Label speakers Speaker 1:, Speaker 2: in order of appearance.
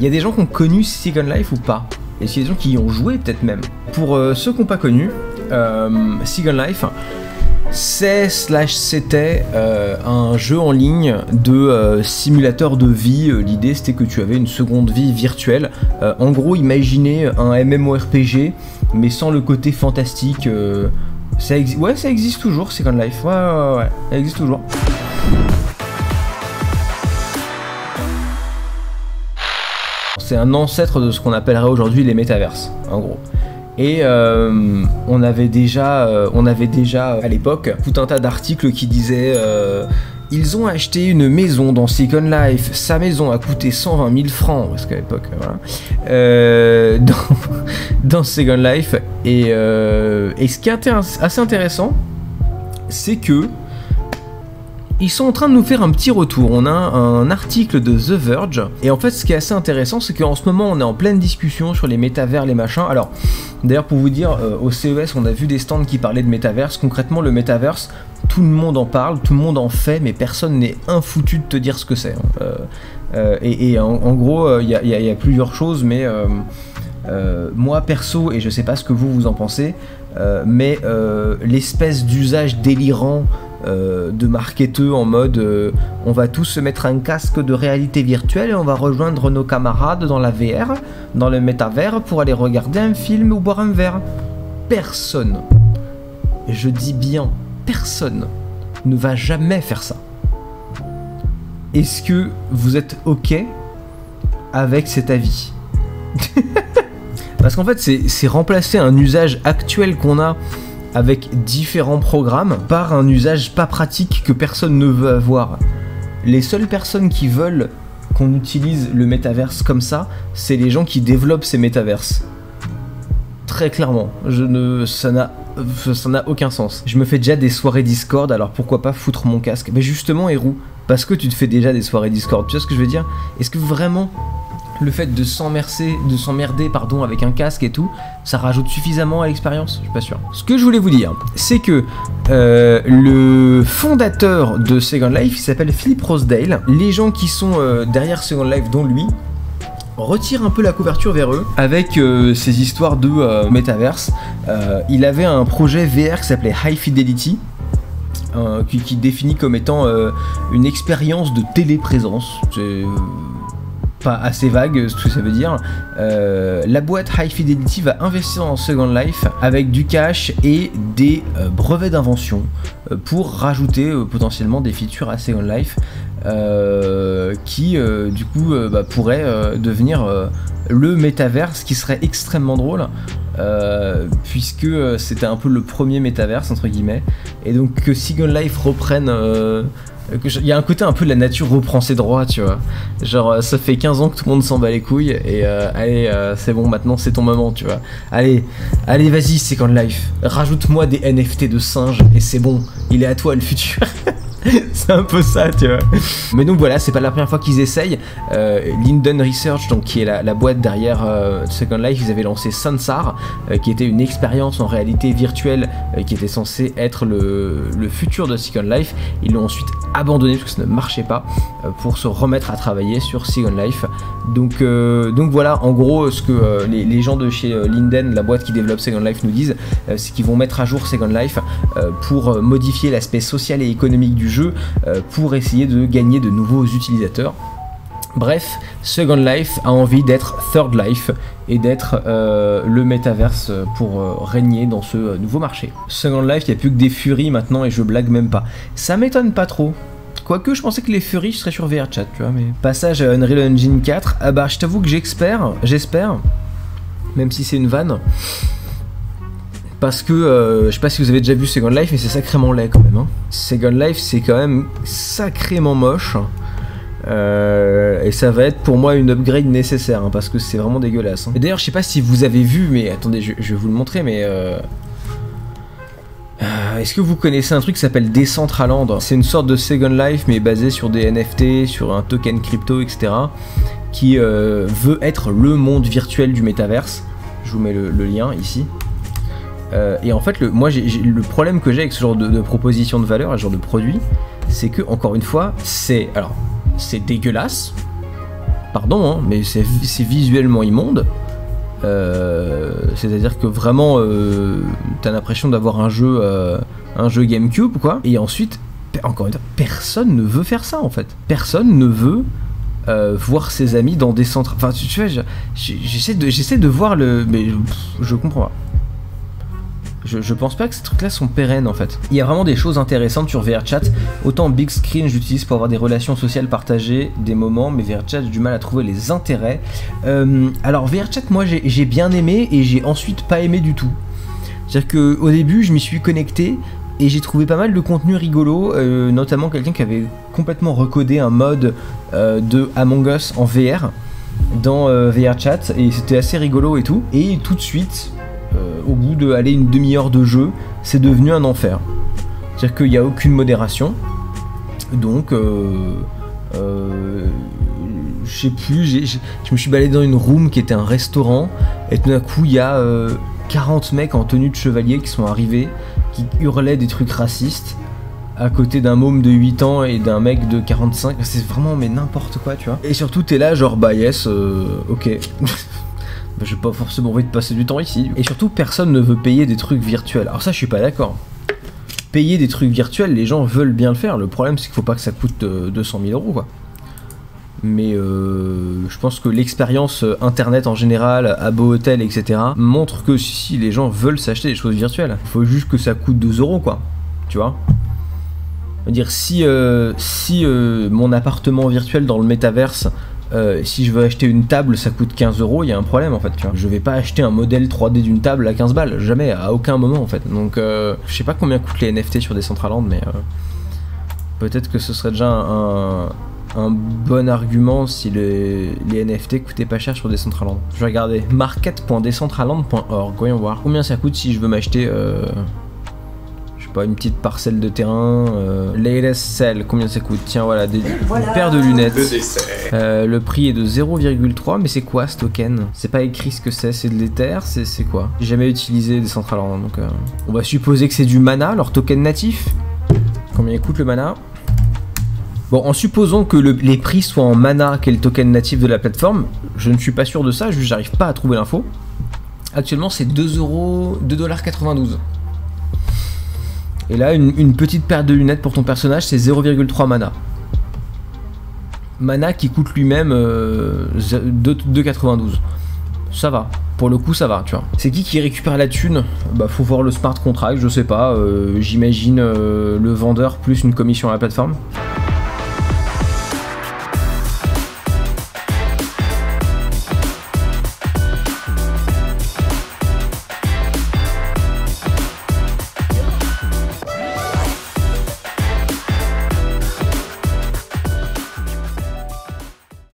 Speaker 1: Il y a des gens qui ont connu Second Life ou pas? Et s'il y a des gens qui y ont joué peut-être même. Pour ceux qui n'ont pas connu, Second Life, c'était un jeu en ligne de simulateur de vie. L'idée c'était que tu avais une seconde vie virtuelle. En gros, imaginez un MMORPG, mais sans le côté fantastique. Ouais, ça existe toujours, Second Life. Ouais, ça existe toujours. C'est un ancêtre de ce qu'on appellerait aujourd'hui les métaverses, en gros. Et on avait déjà à l'époque tout un tas d'articles qui disaient ils ont acheté une maison dans Second Life, sa maison a coûté 120 000 francs, parce qu'à l'époque, voilà, dans Second Life. Et ce qui est assez intéressant, c'est que ils sont en train de nous faire un petit retour. On a un article de The Verge. Et en fait, ce qui est assez intéressant, c'est qu'en ce moment, on est en pleine discussion sur les métavers, les machins. Alors, d'ailleurs, pour vous dire, au CES, on a vu des stands qui parlaient de métaverse. Concrètement, le métaverse, tout le monde en parle, tout le monde en fait, mais personne n'est infoutu de te dire ce que c'est. En gros, il y a plusieurs choses, mais moi, perso, et je sais pas ce que vous en pensez, mais l'espèce d'usage délirant de marketeux en mode on va tous se mettre un casque de réalité virtuelle et on va rejoindre nos camarades dans la VR, dans le métavers pour aller regarder un film ou boire un verre. Personne, et je dis bien personne, ne va jamais faire ça. Est-ce que vous êtes ok avec cet avis? Parce qu'en fait c'est remplacer un usage actuel qu'on a avec différents programmes par un usage pas pratique que personne ne veut avoir. Les seules personnes qui veulent qu'on utilise le métaverse comme ça, c'est les gens qui développent ces métaverses. Très clairement, ça n'a aucun sens. Je me fais déjà des soirées Discord, alors pourquoi pas foutre mon casque? Mais justement, Hérou, parce que tu te fais déjà des soirées Discord, tu vois ce que je veux dire? Est-ce que vraiment le fait de s'emmerder avec un casque et tout, ça rajoute suffisamment à l'expérience? Je suis pas sûr. Ce que je voulais vous dire, c'est que le fondateur de Second Life, il s'appelle Philip Rosedale. Les gens qui sont derrière Second Life, dont lui, retirent un peu la couverture vers eux avec ces histoires de métaverse. Il avait un projet VR qui s'appelait High Fidelity, qui définit comme étant une expérience de téléprésence. C'est pas assez vague ce que ça veut dire. La boîte High Fidelity va investir dans Second Life avec du cash et des brevets d'invention pour rajouter potentiellement des features à Second Life qui du coup pourrait devenir le métaverse, qui serait extrêmement drôle puisque c'était un peu le premier métaverse entre guillemets, et donc que Second Life reprenne il y a un côté un peu de la nature reprend ses droits, tu vois. Genre, ça fait 15 ans que tout le monde s'en bat les couilles, et allez, c'est bon, maintenant c'est ton moment, tu vois. Allez, vas-y, Second Life, rajoute-moi des NFT de singes, et c'est bon, il est à toi le futur. C'est un peu ça, tu vois. Mais donc voilà, c'est pas la première fois qu'ils essayent. Linden Research, donc, qui est la boîte derrière Second Life, ils avaient lancé Sansar, qui était une expérience en réalité virtuelle qui était censée être le futur de Second Life. Ils l'ont ensuite abandonné parce que ça ne marchait pas pour se remettre à travailler sur Second Life. Donc voilà, en gros, ce que les gens de chez Linden, la boîte qui développe Second Life, nous disent, c'est qu'ils vont mettre à jour Second Life pour modifier l'aspect social et économique du jeu, pour essayer de gagner de nouveaux utilisateurs. Bref, Second Life a envie d'être Third Life et d'être le métaverse pour régner dans ce nouveau marché. Second Life, il n'y a plus que des furies maintenant, et je blague même pas. Ça m'étonne pas trop. Quoique je pensais que les furies seraient sur VRChat, tu vois, mais... Passage à Unreal Engine 4, ah bah je t'avoue que j'espère, même si c'est une vanne, parce que je sais pas si vous avez déjà vu Second Life, mais c'est sacrément laid quand même, hein. Second Life, c'est quand même sacrément moche, et ça va être pour moi une upgrade nécessaire, hein, parce que c'est vraiment dégueulasse, hein. Et d'ailleurs, je sais pas si vous avez vu, mais attendez, je vais vous le montrer, mais est-ce que vous connaissez un truc qui s'appelle Decentraland? C'est une sorte de Second Life, mais basé sur des NFT, sur un token crypto, etc., qui veut être le monde virtuel du métaverse. Je vous mets le lien ici. Et en fait, moi, le problème que j'ai avec ce genre de proposition de valeur, ce genre de produit, c'est que, encore une fois, c'est dégueulasse, Pardon, hein, mais c'est visuellement immonde. C'est-à-dire que vraiment, t'as l'impression d'avoir un jeu GameCube, quoi. Et ensuite, encore une fois, personne ne veut faire ça, en fait. Personne ne veut voir ses amis dans des centres... Enfin, tu vois, j'essaie de voir le... Mais je comprends pas. Je pense pas que ces trucs-là sont pérennes, en fait. Il y a vraiment des choses intéressantes sur VRChat. Autant Big Screen, j'utilise pour avoir des relations sociales partagées, des moments, mais VRChat, j'ai du mal à trouver les intérêts. Alors, VRChat, moi, j'ai bien aimé, et j'ai ensuite pas aimé du tout. C'est-à-dire qu'au début, je m'y suis connecté, et j'ai trouvé pas mal de contenu rigolo, notamment quelqu'un qui avait complètement recodé un mode de Among Us en VR, dans VRChat, et c'était assez rigolo et tout. Et tout de suite... au bout de une demi-heure de jeu, c'est devenu un enfer. C'est-à-dire qu'il n'y a aucune modération. Donc, je sais plus, je me suis baladé dans une room qui était un restaurant, et tout d'un coup, il y a 40 mecs en tenue de chevalier qui sont arrivés, qui hurlaient des trucs racistes, à côté d'un môme de 8 ans et d'un mec de 45. C'est vraiment, mais n'importe quoi, tu vois. Et surtout, t'es là, genre, bah yes, ok. J'ai pas forcément envie de passer du temps ici. Et surtout, personne ne veut payer des trucs virtuels. Alors ça, je suis pas d'accord. Payer des trucs virtuels, les gens veulent bien le faire. Le problème, c'est qu'il faut pas que ça coûte 200 000 euros, quoi. Mais je pense que l'expérience internet en général, Abo Hotel, etc. montre que si les gens veulent s'acheter des choses virtuelles, il faut juste que ça coûte 2 euros, quoi. Tu vois ? Je veux dire, si mon appartement virtuel dans le métaverse... si je veux acheter une table, ça coûte 15 euros, il y a un problème en fait, tu vois. Je vais pas acheter un modèle 3D d'une table à 15 balles, jamais, à aucun moment en fait. Donc je sais pas combien coûtent les NFT sur Decentraland, mais peut-être que ce serait déjà un bon argument si les NFT coûtaient pas cher sur Decentraland. Je vais regarder market.decentraland.org, voyons voir combien ça coûte si je veux m'acheter pas une petite parcelle de terrain. Latest Sell, combien ça coûte? Tiens, voilà, une paire de lunettes. Le prix est de 0,3, mais c'est quoi ce token? C'est pas écrit ce que c'est de l'Ether, c'est quoi? J'ai jamais utilisé Decentraland, donc on va supposer que c'est du mana, leur token natif. Combien coûte le mana? Bon, en supposant que les prix soient en mana, qui est le token natif de la plateforme, je ne suis pas sûr de ça, j'arrive pas à trouver l'info. Actuellement, c'est 2,92 $. Et là, une petite paire de lunettes pour ton personnage, c'est 0,3 mana. Mana qui coûte lui-même 2,92. Ça va. Pour le coup, ça va, tu vois. C'est qui récupère la thune? Bah, faut voir le smart contract, je sais pas. J'imagine le vendeur plus une commission à la plateforme.